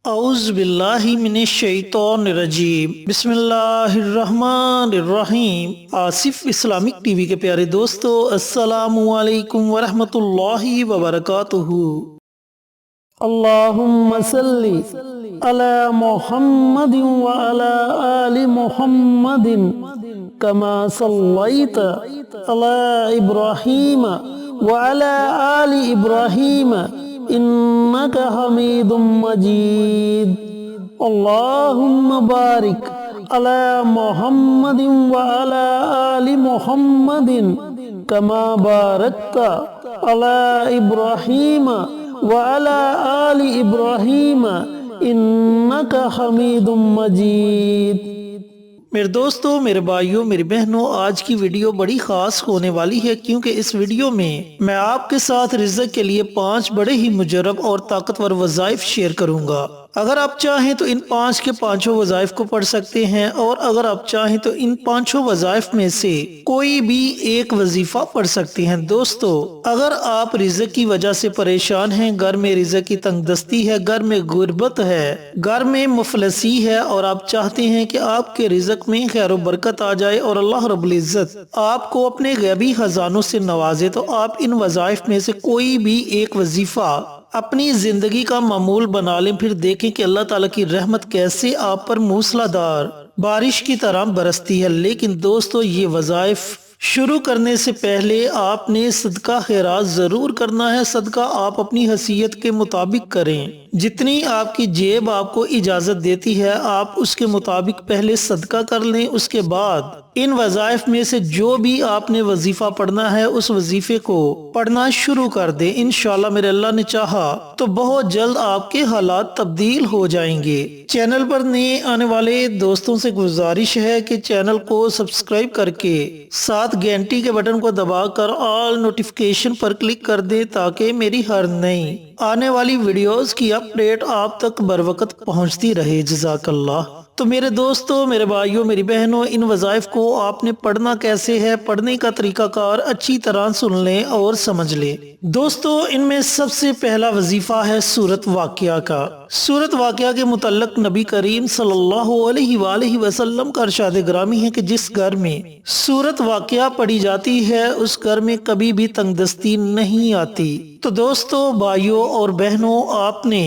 اعوذ باللہ من الشیطان الرجیم بسم اللہ الرحمن الرحیم۔ آصف اسلامک ٹی وی کے پیارے دوستو، السلام علیکم ورحمۃ اللہ وبرکاتہ۔ اللہم صلی علی محمد وعلی آل محمد کما صلیت علی ابراہیم وعلی آل ابراہیم انک حمید مجید۔ اللہم بارک علی محمد وعلی آل محمد کما بارکت علی ابراہیم وعلی آل ابراہیم انک حمید مجید۔ میرے دوستو، میرے بھائیوں، میری بہنوں، آج کی ویڈیو بڑی خاص ہونے والی ہے کیونکہ اس ویڈیو میں آپ کے ساتھ رزق کے لیے 5 بڑے ہی مجرب اور طاقتور وظائف شیئر کروں گا۔ اگر آپ چاہیں تو ان 5 کے 5 وظائف کو پڑھ سکتے ہیں، اور اگر آپ چاہیں تو ان 5 وظائف میں سے کوئی بھی ایک وظیفہ پڑھ سکتے ہیں۔ دوستو، اگر آپ رزق کی وجہ سے پریشان ہیں، گھر میں رزق کی تنگ دستی ہے، گھر میں غربت ہے، گھر میں مفلسی ہے، اور آپ چاہتے ہیں کہ آپ کے رزق میں خیر و برکت آ جائے اور اللہ رب العزت آپ کو اپنے غیبی خزانوں سے نوازے، تو آپ ان وظائف میں سے کوئی بھی ایک وظیفہ اپنی زندگی کا معمول بنا لیں، پھر دیکھیں کہ اللہ تعالیٰ کی رحمت کیسے آپ پر موسلادھار بارش کی طرح برستی ہے۔ لیکن دوستو، یہ وظائف شروع کرنے سے پہلے آپ نے صدقہ خیرات ضرور کرنا ہے۔ صدقہ آپ اپنی حیثیت کے مطابق کریں، جتنی آپ کی جیب آپ کو اجازت دیتی ہے آپ اس کے مطابق پہلے صدقہ کر لیں۔ اس کے بعد ان وظائف میں سے جو بھی آپ نے وظیفہ پڑھنا ہے اس وظیفے کو پڑھنا شروع کر دیں۔ انشاءاللہ میرے اللہ نے چاہا تو بہت جلد آپ کے حالات تبدیل ہو جائیں گے۔ چینل پر نئے آنے والے دوستوں سے گزارش ہے کہ چینل کو سبسکرائب کر کے ساتھ گھنٹی کے بٹن کو دبا کر آل نوٹیفیکیشن پر کلک کر دیں تاکہ میری ہر نئی آنے والی ویڈیوز کی اپڈیٹ آپ تک بر وقت پہنچتی رہے۔ جزاک اللہ۔ تو میرے دوستو، میرے بھائیوں، میری بہنوں، ان وظائف کو آپ نے پڑھنا کیسے ہے، پڑھنے کا طریقہ کار اچھی طرح سن لیں اور سمجھ لیں۔ دوستو، ان میں سب سے پہلا وظیفہ ہے سورۃ واقعہ کا۔ سورۃ واقعہ کے متعلق نبی کریم صلی اللہ علیہ وآلہ وسلم کا ارشاد گرامی ہے کہ جس گھر میں سورۃ واقعہ پڑھی جاتی ہے اس گھر میں کبھی بھی تنگ دستی نہیں آتی۔ تو دوستو، بھائیوں اور بہنوں، آپ نے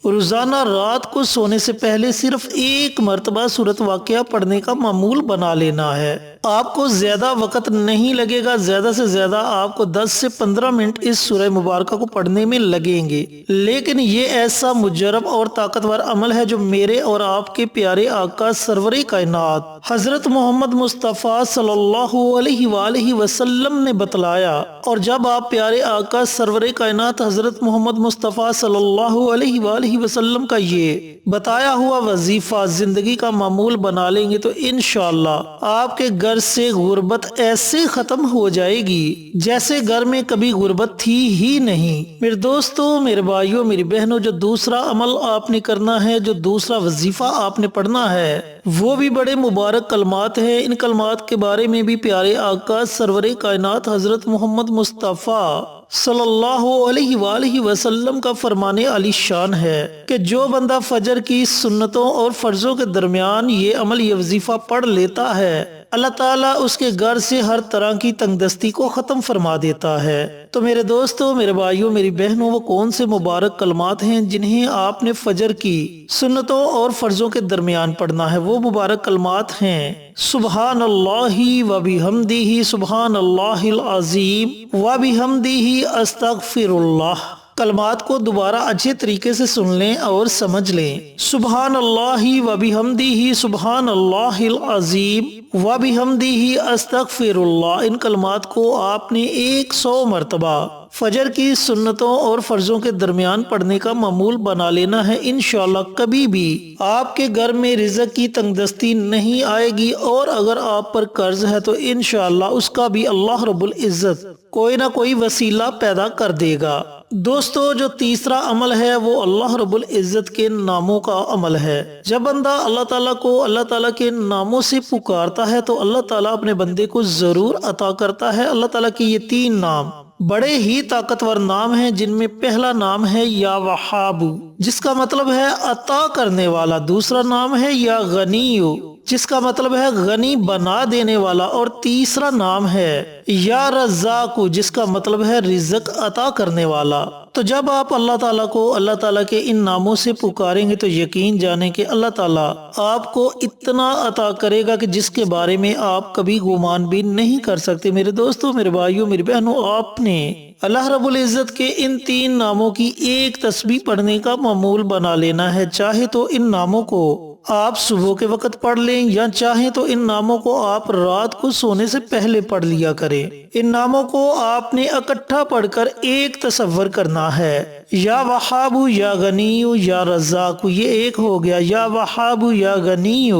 روزانہ رات کو سونے سے پہلے صرف ایک مرتبہ سورۃ واقعہ پڑھنے کا معمول بنا لینا ہے۔ آپ کو زیادہ وقت نہیں لگے گا، زیادہ سے زیادہ آپ کو 10 سے 15 منٹ اس سورہ مبارکہ کو پڑھنے میں لگیں گے، لیکن یہ ایسا مجرب اور طاقتور عمل ہے جو میرے اور آپ کے پیارے آقا سرور کائنات حضرت محمد مصطفیٰ صلی اللہ علیہ وآلہ وسلم نے بتلایا، اور جب آپ پیارے آقا سرور کائنات حضرت محمد مصطفیٰ صلی اللہ علیہ وآلہ وسلم کا یہ بتایا ہوا وظیفہ زندگی کا معمول بنا لیں گے تو انشاءاللہ آپ کے گھر سے غربت ایسے ختم ہو جائے گی جیسے گھر میں کبھی غربت تھی ہی نہیں۔ میرے دوستو، میرے بھائیوں، میری بہنوں، جو دوسرا عمل آپ نے کرنا ہے، جو دوسرا وظیفہ آپ نے پڑھنا ہے، وہ بھی بڑے مبارک کلمات ہیں۔ ان کلمات کے بارے میں بھی پیارے آقا سرور کائنات حضرت محمد مصطفیٰ صلی اللہ علیہ وآلہ وسلم کا فرمان علی شان ہے کہ جو بندہ فجر کی سنتوں اور فرضوں کے درمیان یہ عمل، یہ وظیفہ پڑھ لیتا ہے، اللہ تعالیٰ اس کے گھر سے ہر طرح کی تنگ دستی کو ختم فرما دیتا ہے۔ تو میرے دوستو، میرے بھائیوں، میری بہنوں، وہ کون سے مبارک کلمات ہیں جنہیں آپ نے فجر کی سنتوں اور فرضوں کے درمیان پڑھنا ہے؟ وہ مبارک کلمات ہیں: سبحان اللہ و بحمدہ، سبحان اللہ العظیم و بحمدہ، استغفر اللہ۔ کلمات کو دوبارہ اچھے طریقے سے سن لیں اور سمجھ لیں۔ سبحان اللہ و بحمدہ، سبحان اللہ العظیم و بحمدہ، استغفر اللہ۔ ان کلمات کو آپ نے 100 مرتبہ فجر کی سنتوں اور فرضوں کے درمیان پڑھنے کا معمول بنا لینا ہے۔ انشاءاللہ کبھی بھی آپ کے گھر میں رزق کی تنگ دستی نہیں آئے گی، اور اگر آپ پر قرض ہے تو انشاءاللہ اس کا بھی اللہ رب العزت کوئی نہ کوئی وسیلہ پیدا کر دے گا۔ دوستو، جو تیسرا عمل ہے وہ اللہ رب العزت کے ناموں کا عمل ہے۔ جب بندہ اللہ تعالیٰ کو اللہ تعالیٰ کے ناموں سے پکارتا ہے تو اللہ تعالیٰ اپنے بندے کو ضرور عطا کرتا ہے۔ اللہ تعالیٰ کے یہ 3 نام بڑے ہی طاقتور نام ہیں، جن میں پہلا نام ہے یا وہاب، جس کا مطلب ہے عطا کرنے والا۔ دوسرا نام ہے یا غنی، جس کا مطلب ہے غنی بنا دینے والا۔ اور تیسرا نام ہے یا رزاق، جس کا مطلب ہے رزق عطا کرنے والا۔ تو جب آپ اللہ تعالیٰ کو اللہ تعالیٰ کے ان ناموں سے پکاریں گے تو یقین جانیں کہ اللہ تعالیٰ آپ کو اتنا عطا کرے گا کہ جس کے بارے میں آپ کبھی گمان بھی نہیں کر سکتے۔ میرے دوستوں، میرے بھائیوں، میری بہنوں، آپ نے اللہ رب العزت کے ان 3 ناموں کی ایک تسبیح پڑھنے کا معمول بنا لینا ہے۔ چاہے تو ان ناموں کو آپ صبح کے وقت پڑھ لیں، یا چاہیں تو ان ناموں کو آپ رات کو سونے سے پہلے پڑھ لیا کریں۔ ان ناموں کو آپ نے اکٹھا پڑھ کر ایک تصور کرنا ہے، یا وہاب، یا غنی، یا رزاق، یہ ایک ہو گیا۔ یا وہاب، یا غنی،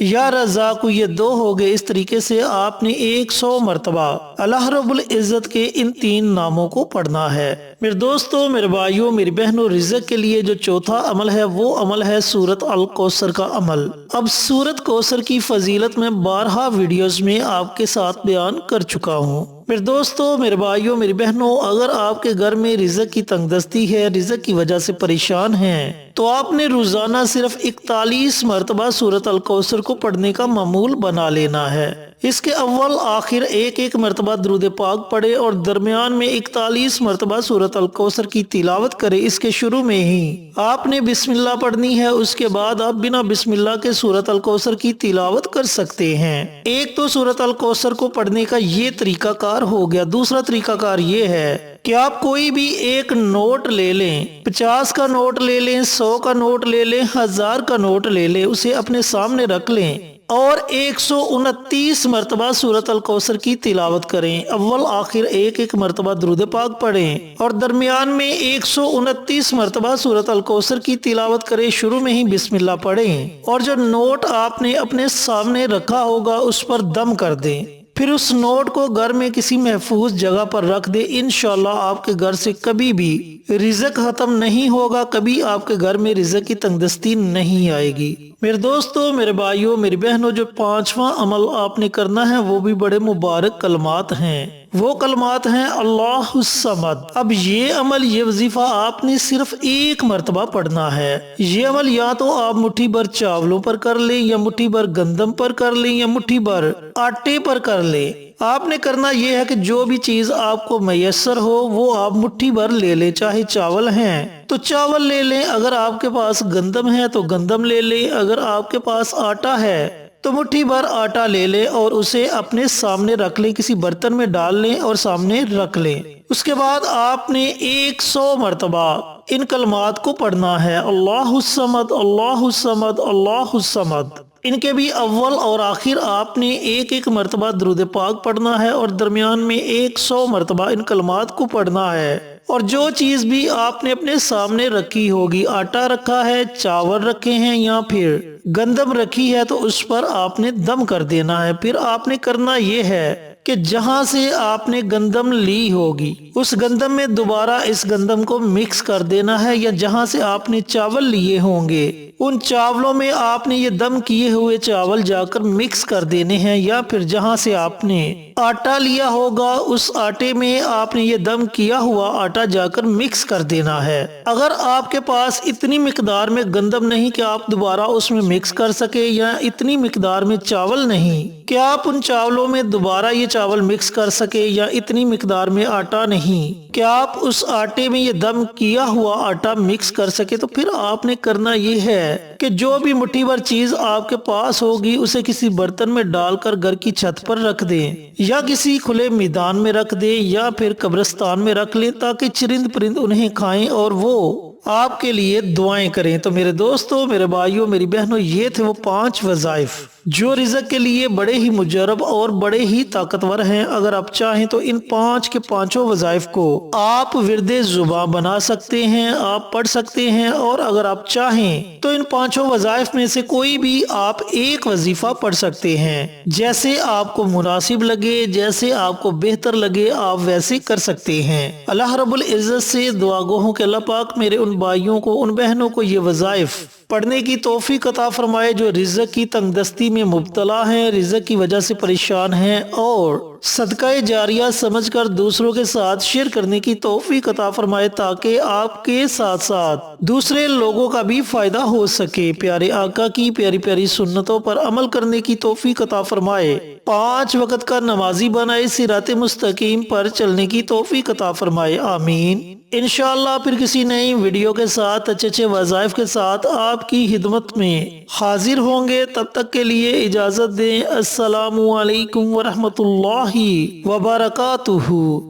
یا رزاق، یہ 2 ہو گئے۔ اس طریقے سے آپ نے 100 مرتبہ اللہ رب العزت کے ان 3 ناموں کو پڑھنا ہے۔ میرے دوستوں، میرے بھائیوں، میری بہنوں، رزق کے لیے جو چوتھا عمل ہے وہ عمل ہے سورۃ الکوثر کا عمل۔ اب سورۃ کوثر کی فضیلت میں 12 ویڈیوز میں آپ کے ساتھ بیان کر چکا ہوں۔ میرے دوستوں، میرے بھائیوں، میری بہنوں، اگر آپ کے گھر میں رزق کی تنگ دستی ہے، رزق کی وجہ سے پریشان ہیں، تو آپ نے روزانہ صرف 41 مرتبہ سورۃ الکوثر کو پڑھنے کا معمول بنا لینا ہے۔ اس کے اول آخر ایک مرتبہ درود پاک پڑھے اور درمیان میں 41 مرتبہ سورۃ الکوثر کی تلاوت کرے۔ اس کے شروع میں ہی آپ نے بسم اللہ پڑھنی ہے، اس کے بعد آپ بنا بسم اللہ کے سورۃ الکوثر کی تلاوت کر سکتے ہیں۔ ایک تو سورۃ الکوثر کو پڑھنے کا یہ طریقہ کار ہو گیا۔ دوسرا طریقہ کار یہ ہے کہ آپ کوئی بھی ایک نوٹ لے لیں، 50 کا نوٹ لے لیں، 100 کا نوٹ لے لیں، 1000 کا نوٹ لے لیں، اسے اپنے سامنے رکھ لیں اور 129 مرتبہ سورۃ الکوثر کی تلاوت کریں۔ اول آخر ایک مرتبہ درود پاک پڑھیں اور درمیان میں 129 مرتبہ سورۃ الکوثر کی تلاوت کریں۔ شروع میں ہی بسم اللہ پڑھیں اور جو نوٹ آپ نے اپنے سامنے رکھا ہوگا اس پر دم کر دیں۔ پھر اس نوٹ کو گھر میں کسی محفوظ جگہ پر رکھ دیں۔ انشاءاللہ آپ کے گھر سے کبھی بھی رزق ختم نہیں ہوگا، کبھی آپ کے گھر میں رزق کی تنگدستی نہیں آئے گی۔ میرے دوستوں، میرے بھائیوں، میری بہنوں، جو 5واں عمل آپ نے کرنا ہے وہ بھی بڑے مبارک کلمات ہیں۔ وہ کلمات ہیں اللہ الصمد۔ اب یہ عمل، یہ وظیفہ آپ نے صرف 1 مرتبہ پڑھنا ہے۔ یہ عمل یا تو آپ مٹھی بھر چاولوں پر کر لیں، یا مٹھی بھر گندم پر کر لیں، یا مٹھی بھر آٹے پر کر لیں۔ آپ نے کرنا یہ ہے کہ جو بھی چیز آپ کو میسر ہو وہ آپ مٹھی بھر لے لیں۔ چاہے چاول ہیں تو چاول لے لیں، اگر آپ کے پاس گندم ہے تو گندم لے لیں، اگر آپ کے پاس آٹا ہے تو مٹھی بھر آٹا لے لیں اور اسے اپنے سامنے رکھ لیں، کسی برتن میں ڈال لیں اور سامنے رکھ لیں۔ اس کے بعد آپ نے 100 مرتبہ ان کلمات کو پڑھنا ہے، اللہ الصمد، اللہ الصمد، اللہ الصمد۔ ان کے بھی اول اور آخر آپ نے ایک مرتبہ درود پاک پڑھنا ہے اور درمیان میں 100 مرتبہ ان کلمات کو پڑھنا ہے۔ اور جو چیز بھی آپ نے اپنے سامنے رکھی ہوگی، آٹا رکھا ہے، چاول رکھے ہیں یا پھر گندم رکھی ہے، تو اس پر آپ نے دم کر دینا ہے۔ پھر آپ نے کرنا یہ ہے کہ جہاں سے آپ نے گندم لی ہوگی اس گندم میں دوبارہ اس گندم کو مکس کر دینا ہے، یا جہاں سے آپ نے چاول لیے ہوں گے ان چاولوں میں آپ نے یہ دم کیے ہوئے چاول جا کر مکس کر دینے ہیں، یا پھر جہاں سے آپ نے آٹا لیا ہوگا اس آٹے میں آپ نے یہ دم کیا ہوا آٹا جا کر مکس کر دینا ہے۔ اگر آپ کے پاس اتنی مقدار میں گندم نہیں کہ آپ دوبارہ اس میں مکس کر سکے، یا اتنی مقدار میں چاول نہیں کہ آپ ان چاولوں میں دوبارہ یہ چاول مکس کر سکے، یا اتنی مقدار میں آٹا نہیں کہ آپ اس آٹے میں یہ دم کیا ہوا آٹا مکس کر سکے، تو پھر آپ نے کرنا یہ ہے کہ جو بھی مٹھی بھر چیز آپ کے پاس ہوگی اسے کسی برتن میں ڈال کر گھر کی چھت پر رکھ دیں، یا کسی کھلے میدان میں رکھ دیں، یا پھر قبرستان میں رکھ لیں تاکہ چرند پرند انہیں کھائیں اور وہ آپ کے لیے دعائیں کریں۔ تو میرے دوستوں، میرے بھائیوں، میری بہنوں، یہ تھے وہ 5 وظائف جو رزق کے لیے بڑے ہی مجرب اور بڑے ہی طاقتور ہیں۔ اگر آپ چاہیں تو ان 5 کے 5 وظائف کو آپ ورد زباں بنا سکتے ہیں، آپ پڑھ سکتے ہیں، اور اگر آپ چاہیں تو ان 5 وظائف میں سے کوئی بھی آپ ایک وظیفہ پڑھ سکتے ہیں۔ جیسے آپ کو مناسب لگے، جیسے آپ کو بہتر لگے، آپ ویسے کر سکتے ہیں۔ اللہ رب العزت سے دعا گو ہوں کہ اللہ پاک میرے ان بھائیوں کو، ان بہنوں کو یہ وظائف پڑھنے کی توفیق عطا فرمائے جو رزق کی تنگ دستی میں مبتلا ہیں، رزق کی وجہ سے پریشان ہیں، اور صدقہ جاریہ سمجھ کر دوسروں کے ساتھ شیئر کرنے کی توفیق عطا فرمائے تاکہ آپ کے ساتھ ساتھ دوسرے لوگوں کا بھی فائدہ ہو سکے۔ پیارے آقا کی پیاری پیاری سنتوں پر عمل کرنے کی توفیق عطا فرمائے، 5 وقت کا نمازی بنائے، صراط مستقیم پر چلنے کی توفیق عطا فرمائے، آمین۔ انشاءاللہ پھر کسی نئی ویڈیو کے ساتھ اچھے وظائف کے ساتھ آپ کی خدمت میں حاضر ہوں گے، تب تک کے لیے اجازت دیں۔ السلام علیکم ورحمۃ اللہ وبرکاتہ۔